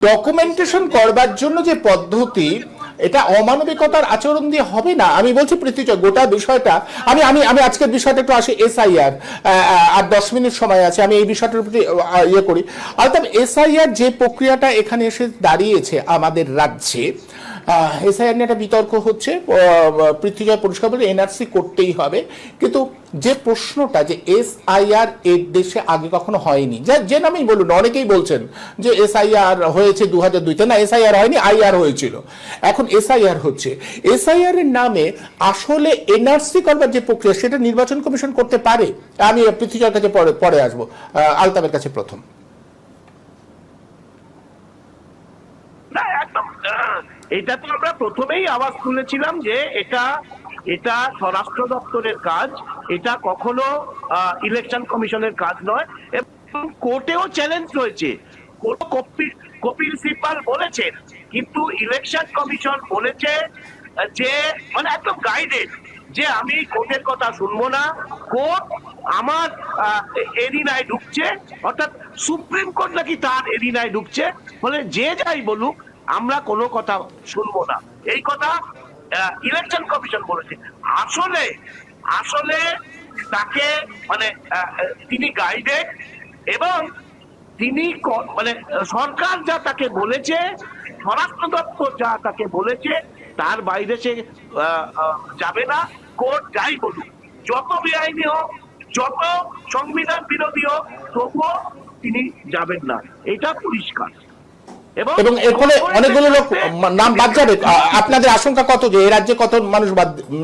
Documentation করবার জন্য যে পদ্ধতি, এটা অমানবিকতার আচরণ দিয়ে হবে না। আমি বলছি পৃথ্বীচয়, গোটা বিষয়টা আমি আমি আমি আজকের বিষয়টা একটু আসি। এসআইআর আর 10 মিনিট সময় আছে, আমি এই বিষয়টার প্রতি ইয়ে করি। অর্থাৎ এসআইআর যে প্রক্রিয়াটা এখানে এসে দাঁড়িয়েছে আমাদের রাজ্যে, এসআইআর নিয়ে একটা বিতর্ক হচ্ছে। পৃথ্বীজয় পরিষ্কার বলে এনআরসি করতেই হবে, কিন্তু যে প্রশ্নটা যে এসআইআর এর দেশে আগে কখনো হয়নি, যে নামেই বলুন, অনেকেই বলছেন যে এসআইআর হয়েছে 2002-তে, না এসআইআর হয়নি, আইআর হয়েছিল, এখন এসআইআর হচ্ছে। এসআইআর এর নামে আসলে এনআরসি করবার যে প্রক্রিয়া, সেটা নির্বাচন কমিশন করতে পারে। আমি পৃথ্বীজয়ের কাছে পরে আসবো, আলতাফের কাছে প্রথম। না একদম, এটা তো আমরা প্রথমেই আওয়াজ তুলেছিলাম যে এটা স্বরাষ্ট্র দপ্তরের কাজ, এটা কখনো ইলেকশন কমিশনের কাজ নয়। এবং কোর্টেও চ্যালেঞ্জ রয়েছে, কপিল সিব্বাল বলেছেন, কিন্তু ইলেকশন কমিশন বলেছে যে মানে একদম গাইডেড যে আমি কোর্টের কথা শুনবো না, কোর্ট আমার এরিনায় ঢুকছে, অর্থাৎ সুপ্রিম কোর্ট নাকি তার এরিনায় ঢুকছে, ফলে যে যাই বলুক আমরা কোনো কথা শুনবো না, এই কথা ইলেকশন কমিশন বলেছে। আসলে আসলে তাকে মানে তিনি গাইডেড, এবং তিনি মানে সরকার যা তাকে বলেছে, স্বরাষ্ট্র দপ্তর যা তাকে বলেছে, তার বাইরে সে যাবে না। কোর্ট যাই বলুক, যত বেআইনি হোক, যত সংবিধান বিরোধী হোক, তবুও তিনি যাবেন না, এটা পরিষ্কার। এবং এর ফলে অনেকগুলো লোক নাম বাদ যাবে। আপনাদের আশঙ্কা কত যে এই রাজ্যে কত মানুষ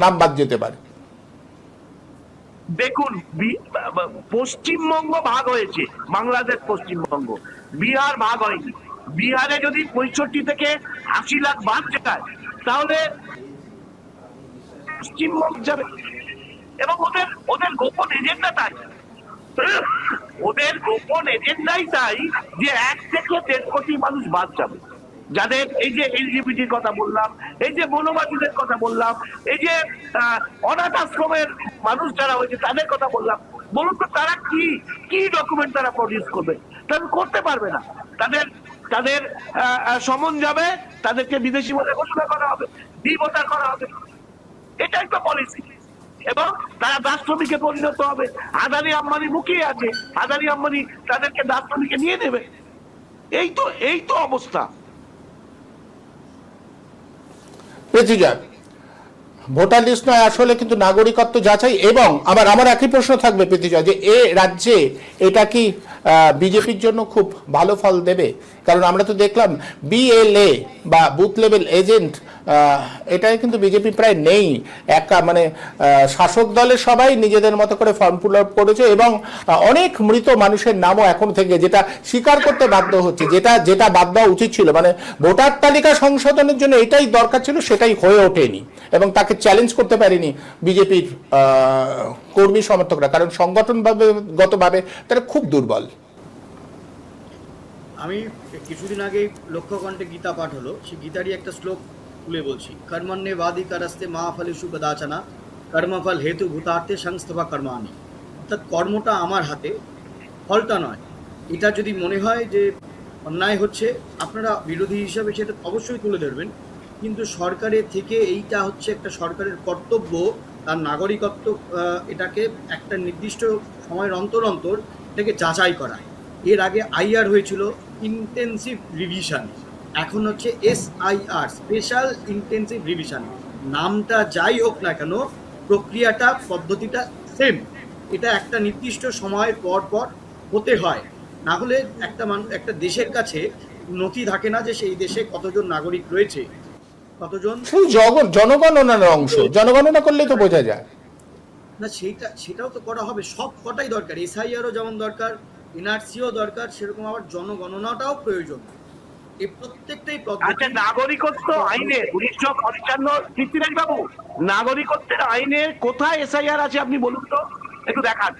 নাম বাদ যেতে পারে? দেখুন, পশ্চিমবঙ্গ ভাগ হয়েছে, বাংলাদেশ পশ্চিমবঙ্গ, বিহার ভাগ হয়নি। বিহারে যদি 65 থেকে 80 লাখ বাদ যায়, তাহলে পশ্চিমবঙ্গ যাবে। এবং ওদের গোপন এজেন্ডা তাই, ওদের গোপন এজেন্ডাই তাই যে 1 থেকে 1.5 কোটি মানুষ বাদ যাবে, যাদের এই যে এলজিবিটির কথা বললাম, এই যে বনবাসীদের কথা বললাম, এই যে অনাথ আশ্রমের মানুষ যারা হয়েছে তাদের কথা বললাম। বলুন তো তারা কি ডকুমেন্ট তারা প্রডিউস করবে? তারা করতে পারবে না। তাদের সমন যাবে, তাদেরকে বিদেশি বলে ঘোষণা করা হবে, ডিভোটার করা হবে, এটাই তো পলিসি। এবং তারা দাস শ্রমিকে পরিণত হবে। আদানি আম্বানি মুখিয়ে আছে, আদানি আম্বানি তাদেরকে দাস শ্রমিকে নিয়ে নেবে। এই তো অবস্থা। পৃথ্বীজয়, ভোটার লিস্ট নয় আসলে কিন্তু নাগরিকত্ব যাচাই। এবং আমার একই প্রশ্ন থাকবে পৃথ্বীজয়, যে এ রাজ্যে এটা কি বিজেপির জন্য খুব ভালো ফল দেবে? কারণ আমরা তো দেখলাম বিএলএ বা বুথ লেভেল এজেন্ট, এটাই কিন্তু বিজেপি প্রায় নেই। মানে শাসক দলের সবাই নিজেদের মতো করে ফর্ম ফিল আপ করেছে, এবং অনেক মৃত মানুষের নামও এখন থেকে যেটা স্বীকার করতে বাধ্য হচ্ছে, যেটা বাদ দেওয়া উচিত ছিল। মানে ভোটার তালিকা সংশোধনের জন্য এটাই দরকার ছিল, সেটাই হয়ে ওঠেনি, এবং তাকে চ্যালেঞ্জ করতে পারেনি বিজেপির কর্মী সমর্থকরা, কারণ সংগঠনগতভাবে তারা খুব দুর্বল। আমি কিছুদিন আগে লক্ষ্যকণ্ঠে গীতা পাঠ হলো, সেই গীতারই একটা শ্লোক তুলে বলছি। কর্মণ্যে বাদী কারাস্তে মা ফলেষু কদাচনা কর্মফল হেতু ভূতার্থে সংস্থা কর্মাণি। অর্থাৎ কর্মটা আমার হাতে, ফলটা নয়। এটা যদি মনে হয় যে অন্যায় হচ্ছে, আপনারা বিরোধী হিসাবে সেটা অবশ্যই তুলে ধরবেন, কিন্তু সরকারের থেকে এইটা হচ্ছে একটা সরকারের কর্তব্য, তার নাগরিকত্ব এটাকে একটা নির্দিষ্ট সময়ের অন্তর অন্তর এটাকে যাচাই করা। এর আগে আইআর হয়েছিল, ইন্টেন্সিভ রিভিশন, এখন হচ্ছে এসআইআর, স্পেশাল ইন্টেন্সিভ রিভিশন। নামটা যাই হোক না কেন, প্রক্রিয়াটা পদ্ধতিটা সেম। এটা একটা নির্দিষ্ট সময়ের পর পর হতে হয়, না হলে একটা দেশের কাছে নথি থাকে না যে সেই দেশে কতজন নাগরিক রয়েছে, কতজন। জনগণনার অংশ, জনগণনা করলে তো বোঝা যায় না, সেটাও তো করা হবে, সব কটাই দরকার। এসআইআরও যেমন দরকার, এনআরসিও দরকার, সেরকম আবার জনগণনাটাও প্রয়োজন। এই প্রত্যেকটাই আচ্ছা, নাগরিকত্ব আইনে 1955 পৃথ্বীরাজ বাবু, নাগরিকত্বের আইনে কোথায় এসআইআর আছে আপনি বলুন তো, একটু দেখান।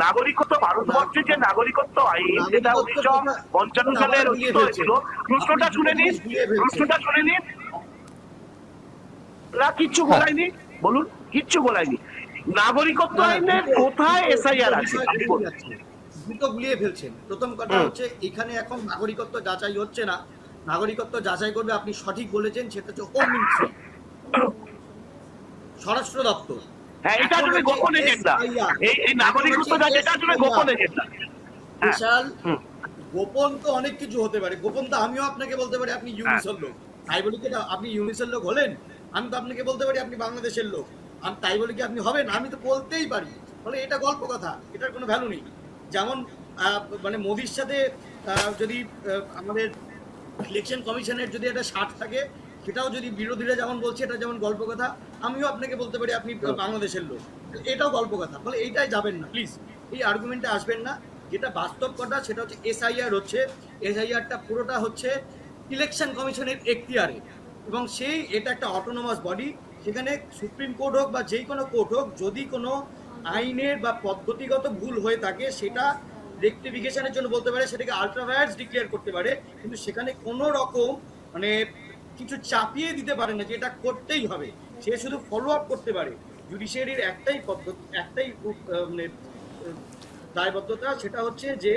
নাগরিকত্ব, ভারতবর্ষের যে নাগরিকত্ব আইন, যেটা 1955 সালে রচিত হয়েছিল, প্রশ্নটা শুনে নিন। না কিচ্ছু বলায়নি, বলুন, কিচ্ছু বলায়নি। নাগরিকত্ব আইনের কোথায় এসআইআর আছে? দুটো গুলিয়ে ফেলছেন। প্রথম কথা হচ্ছে, এখানে এখন নাগরিকত্ব যাচাই হচ্ছে না, নাগরিকত্ব যাচাই করবে, আপনি সঠিক বলেছেন, সেটা হচ্ছে হোম মিনিস্ট্রি, স্বরাষ্ট্র দপ্তর। হ্যাঁ, এটা আসলে গোপন এজেন্ডা। এই নাগরিকত্ব যাচাইটা আসলে গোপন এজেন্ডা। বিশাল গোপন তো অনেক কিছু হতে পারে। গোপন তো আমিও আপনাকে বলতে পারি আপনি ইউনিসের লোক, তাই বলি কি আপনি ইউনিসের লোক হলেন? আমি তো আপনাকে বলতে পারি আপনি বাংলাদেশের লোক, আমি তাই বলি কি আপনি হবেন? আমি তো বলতেই পারি। ফলে এটা গল্প কথা, এটার কোনো ভ্যালু নেই। যেমন মানে মোদির সাথে যদি আমাদের ইলেকশন কমিশনের যদি একটা স্বার্থ থাকে, সেটাও যদি বিরোধীরা যেমন বলছে এটা যেমন গল্প কথা, আমিও আপনাকে বলতে পারি আপনি বাংলাদেশের লোক, এটাও গল্প কথা। ফলে এইটাই যাবেন না প্লিজ, এই আর্গুমেন্টে আসবেন না। যেটা বাস্তব কথা সেটা হচ্ছে এসআইআর হচ্ছে, এসআইআরটা পুরোটা হচ্ছে ইলেকশন কমিশনের এখতিয়ারে, এবং এটা একটা অটোনোমাস বডি। সেখানে সুপ্রিম কোর্ট হোক বা যেই কোনো কোর্ট হোক, যদি কোনো আইনের বা পদ্ধতিগত ভুল হয়ে থাকে সেটা রেকটিফিকেশনের জন্য বলতে পারে, সেটাকে আল্ট্রা ভায়ার্স ডিক্লেয়ার করতে পারে, কিন্তু সেখানে কোনো রকম মানে কিছু চাপিয়ে দিতে পারে না যে এটা করতেই হবে। সে শুধু ফলো আপ করতে পারে। জুডিশিয়ারির একটাই পদ্ধতি, একটাই মানে দায়বদ্ধতা, সেটা হচ্ছে যে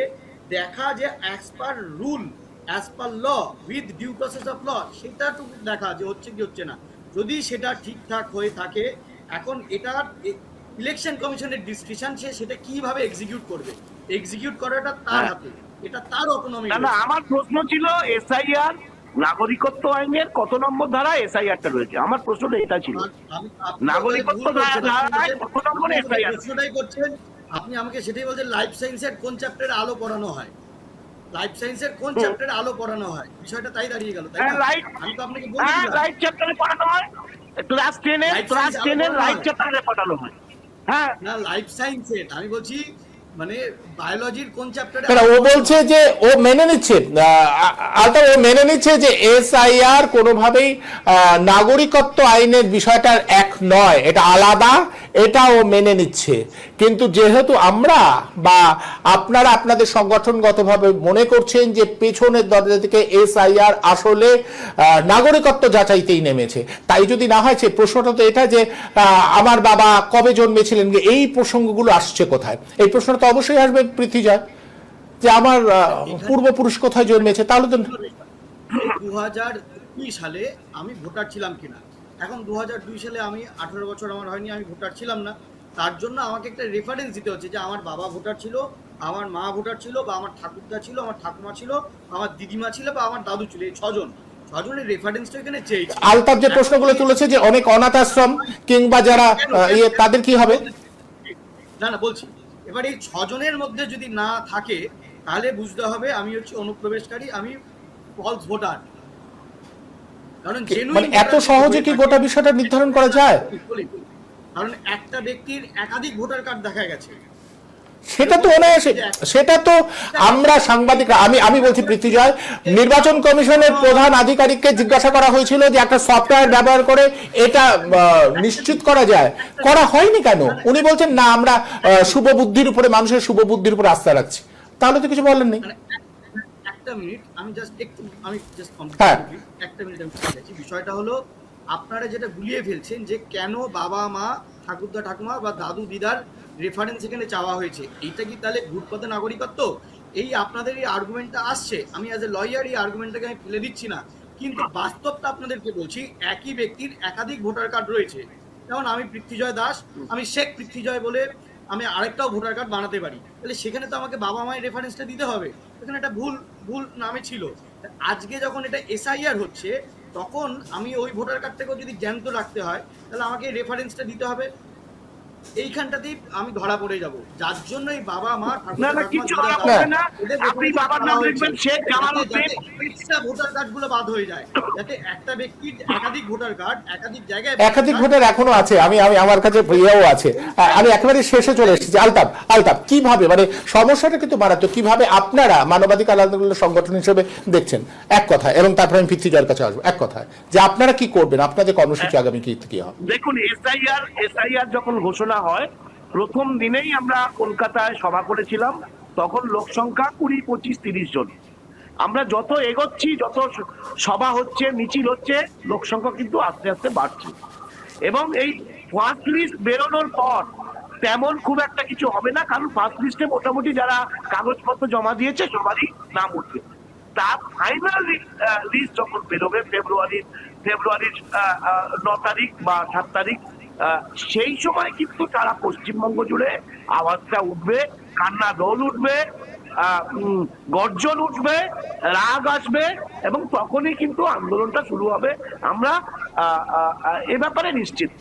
দেখা যে as per rule, as per law, with due process of law, সেটাটুকু দেখা যে হচ্ছে কি হচ্ছে না। যদি সেটা ঠিকঠাক হয়ে থাকে, এখন এটা ইলেকশন কমিশনের ডিসক্রিপশন, সে সেটা কিভাবে এক্সিকিউট করবে, এক্সিকিউট করাটা তার হাতে, এটা তার অটোনমি। না, আমার প্রশ্ন ছিল এসআইআর নাগরিকত্ব আইনের কত নম্বর ধারা এসআইআরটা রয়েছে, আমার প্রশ্নটা এটা ছিল। নাগরিকত্ব ধারায় কত নম্বরে এসআইআর প্রশ্নটাই করছেন আপনি আমাকে, সেটাই বলছেন লাইফ সায়েন্সের কোন চ্যাপ্টারে আলো পড়ানো হয়, লাইফ সায়েন্সের কোন চ্যাপ্টারে আলো পড়ানো হয়, বিষয়টা তাই দাঁড়িয়ে গেল, তাই না? আমি তো আপনাকে বলি রাইট চ্যাপ্টারে পড়ানো হয়, ক্লাস 10 এর রাইট চ্যাপ্টারে পড়ানো হয়। হ্যাঁ, না লাইফ সায়েন্সের আমি বলছি, মানে বায়োলজির কোন চ্যাপ্টারে? ও বলছে যে ও মেনে নিচ্ছে, আলতা ও মেনে নিচ্ছে যে এসআইআর কোনোভাবেই নাগরিকত্ব আইনের বিষয়টার এক নয়, এটা আলাদা, এটা ও মেনে নিচ্ছে। কিন্তু যেহেতু আমরা বা আপনারা আপনাদের সংগঠনগতভাবে মনে করছেন যে পেছনের দরজা থেকে এসআইআর আসলে নাগরিকত্ব যাচাইতেই নেমেছে, তাই যদি না হয়, প্রশ্নটা তো এটা যে আমার বাবা কবে জন্মেছিলেন, এই প্রসঙ্গগুলো আসছে কোথায়? এই প্রশ্নটা তো অবশ্যই আসবে পৃথ্বীজয়, যে আমার পূর্বপুরুষ কোথায় জন্মেছে। তাহলে তো 2002 সালে আমি ভোটার ছিলাম কিনা, এখন 2002 সালে আমি 18 বছর আমার হয়নি, আমি ভোটার ছিলাম না, তার জন্য আমাকে একটা রেফারেন্স দিতে হচ্ছে যে আমার বাবা ভোটার ছিল, আমার মা ভোটার ছিল, বা আমার ঠাকুরদা ছিল, আমার ঠাকুমা ছিল, আমার দিদিমা ছিল, বা আমার দাদু ছিল। এই ছজনের রেফারেন্সটা এখানে চেয়েছি। আলতাফ যে প্রশ্নগুলো তুলেছে যে অনেক অনাথ আশ্রম কিংবা যারা তাদের কি হবে? না বলছি, এবার এই 6 জনের মধ্যে যদি না থাকে, তাহলে বুঝতে হবে আমি হচ্ছে অনুপ্রবেশকারী, আমি ফলস ভোটার। কারণ মানে এত সহজে কি গোটা বিষয়টা নির্ধারণ করা যায়? কারণ একটা ব্যক্তির একাধিক ভোটার কার্ড দেখা গেছে, সেটা তো অনায়াসে, সেটা তো আমরা সাংবাদিকরা, আমি বলছি পৃথ্বীজয়, নির্বাচন কমিশনের প্রধান আধিকারিককে জিজ্ঞাসা করা হয়েছিল যে একটা সফটওয়্যার ব্যবহার করে এটা নিশ্চিত করা যায়, করা হয়নি কেন? উনি বলছেন না, আমরা শুভ বুদ্ধির উপরে, মানুষের শুভ বুদ্ধির উপরে আস্থা রাখছি। তাহলে তো কিছু বলেন নেই। একটা মিনিট, আমি জাস্ট একটা মিনিট আমি চাইছি। বিষয়টা হলো আপনারা যেটা গুলিয়ে ফেলছেন যে কেন বাবা মা, ঠাকুরদা ঠাকুমা বা দাদু দিদার রেফারেন্স এখানে চাওয়া হয়েছে, এইটা কি তাহলে ভোটপথে নাগরিকত্ব? এই আপনাদের এই আর্গুমেন্টটা আসছে, আমি অ্যাজ এ লয়ার এই আর্গুমেন্টটাকে আমি ফেলে দিচ্ছি না, কিন্তু বাস্তবটা আপনাদেরকে বলছি, একই ব্যক্তির একাধিক ভোটার কার্ড রয়েছে। যেমন আমি পৃথ্বীজয় দাস, আমি শেখ পৃথ্বীজয় বলে আমি আরেকটাও ভোটার কার্ড বানাতে পারি, তাহলে সেখানে তো আমাকে বাবা মায়ের রেফারেন্সটা দিতে হবে। এখানে একটা ভুল নামে ছিল। আজকে যখন এটা এসআইআর হচ্ছে, তখন আমি ওই ভোটার কার্ডটাকেও যদি জ্ঞান রাখতে হয়, তাহলে আমাকে রেফারেন্সটা দিতে হবে। এইখানটাতেই আমি ধরা পড়ে যাব, যার জন্যই বাবা মা ভোটার কার্ড গুলো বাদ হয়ে যায়, যাতে একটা ব্যক্তির একাধিক ভোটার কার্ড একাধিক জায়গায়, একাধিক ভোটার এখনো আছে। আমি আমার কাছে ইয়েও আছে। আমি একেবারে শেষে চলে এসেছি। আলতাফ কিভাবে, মানে সমস্যাটা কিন্তু মারাত্মক, কিভাবে আপনারা মানবাধিকার আন্দোলনের সংগঠন হিসেবে দেখছেন এক কথা, এবং তারপরে আমি পৃথ্বীজয়ের কাছে আসবো এক কথা, যে আপনারা কি করবেন, আপনাদের কর্মসূচি আগামী কি হবে? দেখুন, এসআইআর যখন ঘোষণা হয়, প্রথম দিনেই আমরা কলকাতায় সভা করেছিলাম, তখন লোক সংখ্যা 20, 25, 30 জন। আমরা যত এগোচ্ছি, যত সভা হচ্ছে, মিছিল হচ্ছে, লোক সংখ্যা কিন্তু আস্তে আস্তে বাড়ছে, এবং এই ফার্স্ট লিস্ট বেরোনোর পর তেমন খুব একটা কিছু হবে না, কারণ ফার্স্ট লিস্টে মোটামুটি যারা কাগজপত্র জমা দিয়েছে সবারই নাম উঠবে। তার ফাইনাল লিস্ট যখন বেরোবে ফেব্রুয়ারির 9 তারিখ বা 7 তারিখ, সেই সময় কিন্তু সারা পশ্চিমবঙ্গ জুড়ে আওয়াজটা উঠবে, কান্না দোল উঠবে, গর্জন উঠবে, রাগ আসবে, এবং তখনই কিন্তু আন্দোলনটা শুরু হবে। আমরা এ ব্যাপারে নিশ্চিত।